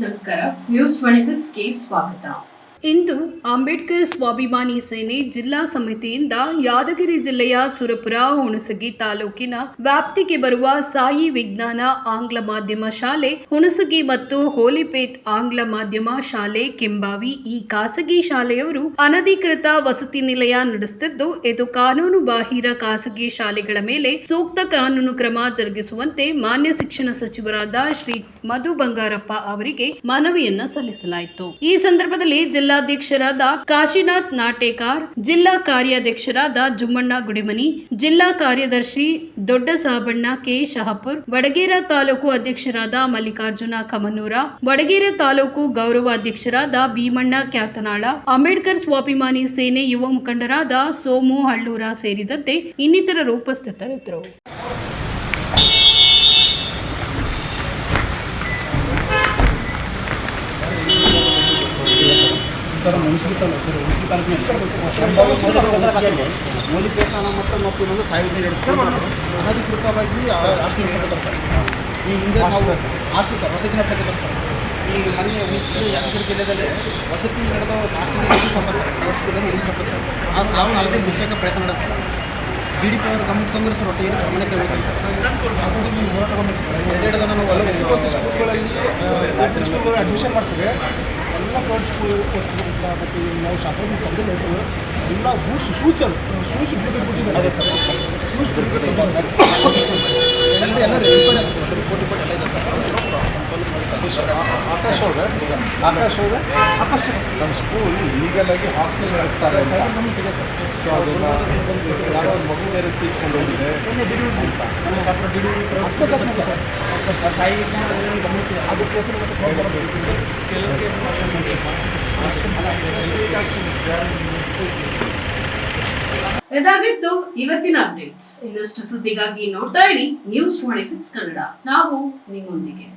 ನಮಸ್ಕಾರ, ನ್ಯೂಸ್ 26ಗೆ ಸ್ವಾಗತ. ಇಂದು ಅಂಬೇಡ್ಕರ್ ಸ್ವಾಭಿಮಾನಿ ಸೇನೆ ಜಿಲ್ಲಾ ಸಮಿತಿಯಿಂದ ಯಾದಗಿರಿ ಜಿಲ್ಲೆಯ ಸುರಪುರ ಹುಣಸಗಿ ತಾಲೂಕಿನ ವ್ಯಾಪ್ತಿಗೆ ಬರುವ ಸಾಯಿ ವಿಜ್ಞಾನ ಆಂಗ್ಲ ಮಾಧ್ಯಮ ಶಾಲೆ ಹುಣಸಗಿ ಮತ್ತು ಹೋಲಿಪೇಟ್ ಆಂಗ್ಲ ಮಾಧ್ಯಮ ಶಾಲೆ ಕೆಂಬಾವಿ ಈ ಖಾಸಗಿ ಶಾಲೆಯವರು ಅನಧಿಕೃತ ವಸತಿ ನಿಲಯ ನಡೆಸುತ್ತಿದ್ದು, ಇದು ಕಾನೂನು ಬಾಹಿರ ಖಾಸಗಿ ಶಾಲೆಗಳ ಮೇಲೆ ಸೂಕ್ತ ಕಾನೂನು ಕ್ರಮ ಜರುಗಿಸುವಂತೆ ಮಾನ್ಯ ಶಿಕ್ಷಣ ಸಚಿವರಾದ ಶ್ರೀ ಮಧು ಬಂಗಾರಪ್ಪ ಅವರಿಗೆ ಮನವಿಯನ್ನ ಸಲ್ಲಿಸಲಾಯಿತು. ಈ ಸಂದರ್ಭದಲ್ಲಿ ಜಿಲ್ಲಾಧ್ಯಕ್ಷರಾದ ಕಾಶಿನಾಥ್ ನಾಟೇಕಾರ್, ಜಿಲ್ಲಾ ಕಾರ್ಯಾಧ್ಯಕ್ಷರಾದ ಜುಮ್ಮಣ್ಣ ಗುಡಿಮನಿ, ಜಿಲ್ಲಾ ಕಾರ್ಯದರ್ಶಿ ದೊಡ್ಡ ಸಾಬಣ್ಣ ಕೆ ಶಹಪುರ್, ವಡಗೇರ ತಾಲೂಕು ಅಧ್ಯಕ್ಷರಾದ ಮಲ್ಲಿಕಾರ್ಜುನ ಕಮನೂರ, ವಡಗೇರ ತಾಲೂಕು ಗೌರವ ಅಧ್ಯಕ್ಷರಾದ ಭೀಮಣ್ಣ ಕ್ಯಾತನಾಳ, ಅಂಬೇಡ್ಕರ್ ಸ್ವಾಭಿಮಾನಿ ಸೇನೆ ಯುವ ಮುಖಂಡರಾದ ಸೋಮು ಹಳ್ಳೂರ ಸೇರಿದಂತೆ ಇನ್ನಿತರರು ಉಪಸ್ಥಿತರಿದ್ದರು. ಸರ್ ಹುಣಸಗಿ ತಾಲೂಕಿನಲ್ಲಿ ಹೋಲಿಪೇಟ ಮತ್ತು ಇನ್ನೊಂದು ಸಾಹಿತ್ಯ ಅನಧಿಕೃತವಾಗಿ ಹಾಸ್ಟೆಲ್ ನಡೆಸಕತ್ತಾರೆ ಸರ್. ಈ ಹಿಂದೆ ನಾವು ಹಾಸ್ಟೆಲ್ ಸರ್ ವಸತಿ ನಡೆಸಕತ್ತಾರೆ ಸರ್. ಈ ಮೊನ್ನೆ ಯಾದಗಿರಿ ಜಿಲ್ಲೆಯಲ್ಲಿ ವಸತಿ ನಡೆದ ಹಾಸ್ಟೆಲ್ ಸ್ವಲ್ಪ ಸರ್ ಪ್ರೈವೇಟ್ ಸ್ವಲ್ಪ ಸರ್ ಆ ಸಾವು ನಾಲ್ಕೈದು ಮುಚ್ಚಕ್ಕೆ ಪ್ರಯತ್ನ ನಡೆಸ್ತಾರೆ. DDP ಅವರು ಗಮನಕ್ಕೆ ತಂದ್ರೆ ಸರ್ ಒಟ್ಟು ಏನು ಗಮನಕ್ಕೆ ಹೋಗ್ತಾರೆ ಸರ್. ಅದರಲ್ಲಿ ಹೋರಾಟ ಎರಡೆರಡು ನಾನು ಸ್ಕೂಲ್ಗಳಲ್ಲಿ ಅಡ್ಮಿಷನ್ ಮಾಡ್ತೀವಿ. ಎಲ್ಲ ಪ್ರೈವೇಟ್ ಸ್ಕೂಲ್ ಮತ್ತು ನಾವು ಶಾಸ್ತ್ರ ತಂದಿಲ್ಲ ಎಲ್ಲ ರೂಲ್ಸ್ ಸೂಚನೆ ಬಿಟ್ಟಿದ್ದಾರೆ ಸರ್. ಎಲ್ಲ ರಿಪೋರ್ಟ್ ಎಲ್ಲ ಇದೆ ಸರ್. ಆಕಾಶ್ ನಮ್ಮ ಸ್ಕೂಲ್ ಲೀಗಲಾಗಿ ಹಾಸ್ಟೆಲ್ ನಡೆಸ್ತಾರೆ ನಮಗೆ ಸರ್. ಸೊ ಅದನ್ನು ಯಾರೋ ಒಂದು ಮಗು ಬೇರೆ ತೀರ್ಕೊಂಡು ಹೋಗಿದೆ ಇದಾಗಿತ್ತು ಇವತ್ತಿನ ಅಪ್ಡೇಟ್ಸ್. ಇನ್ನಷ್ಟು ಸುದ್ದಿಗಾಗಿ ನೋಡ್ತಾ ಇರಿ ನ್ಯೂಸ್ 26 ಕನ್ನಡ. ನಾವು ನಿಮ್ಮೊಂದಿಗೆ.